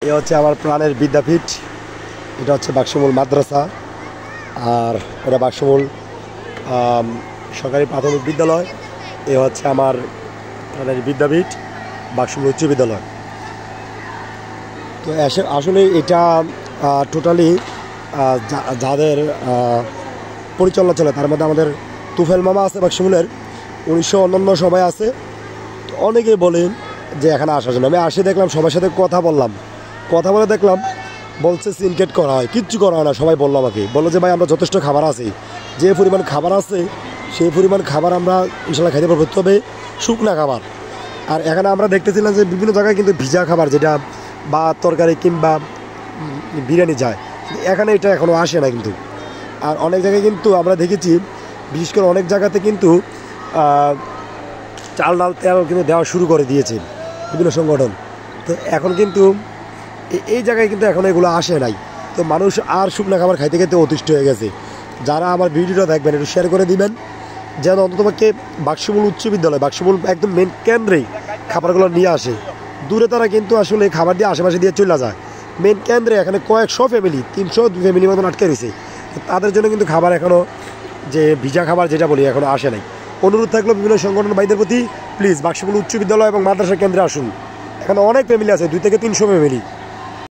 এ হচ্ছে আমার প্রাণের বিদ্যাপীঠ। এটা হচ্ছে বাক্সমুল মাদ্রাসা, আর এটা বাক্সমুল সরকারি প্রাথমিক বিদ্যালয়। এ হচ্ছে আমার প্রাণের বিদ্যাপীঠ বাক্সমুল উচ্চ বিদ্যালয়। তো আসলে এটা টোটালি যাদের পরিচালনা চলে তার মধ্যে আমাদের তুফেল মামা আছে বাক্সমুলের, 1999 সময় আছে। তো অনেকেই বলেন যে এখানে আসার জন্য। আমি আসে দেখলাম, সবার সাথে কথা বলে দেখলাম বলছে সিনকেট করা হয়, কিচ্ছু করা হয় না। সবাই বললো আমাকে, বললো যে ভাই আমরা যথেষ্ট খাবার আছে, যে পরিমাণ খাবার আছে সেই পরিমাণ খাবার আমরা ইনশাল্লাহ খাইতে পারবো, তবে শুকনা খাবার। আর এখানে আমরা দেখতেছিলাম যে বিভিন্ন জায়গায় কিন্তু ভিজা খাবার, যেটা বা তরকারি কিংবা বিরিয়ানি যায়, এখানে এটা এখনও আসে না কিন্তু। আর অনেক জায়গায় কিন্তু আমরা দেখেছি, বিশেষ করে অনেক জায়গাতে কিন্তু চাল ডাল তেল কিন্তু দেওয়া শুরু করে দিয়েছে বিভিন্ন সংগঠন। তো এখন কিন্তু এই জায়গায় কিন্তু এখন এগুলো আসে নাই। তো মানুষ আর শুকনো খাবার খাইতে খাইতে অতিষ্ঠ হয়ে গেছে। যারা আমার ভিডিওটা দেখবেন একটু শেয়ার করে দিবেন, যেন অন্ততপক্ষে বাক্সমুল উচ্চ বিদ্যালয়, বাক্সমুল একদম মেন কেন্দ্রেই খাবারগুলো নিয়ে আসে। দূরে তারা কিন্তু আসলে খাবার দিয়ে আশেপাশে দিয়ে চলে যায়। মেন কেন্দ্রে এখানে কয়েকশো ফ্যামিলি, 300 ফ্যামিলি মতন আটকে রয়েছে। তাদের জন্য কিন্তু খাবার এখনও, যে ভিজা খাবার যেটা বলি, এখনও আসে নাই। অনুরোধ থাকলো বিভিন্ন সংগঠন ভাইদের প্রতি, প্লিজ বাক্সমুল উচ্চ বিদ্যালয় এবং মাদ্রাসা কেন্দ্রে আসুন। এখানে অনেক ফ্যামিলি আছে, 2 থেকে 300 ফ্যামিলি।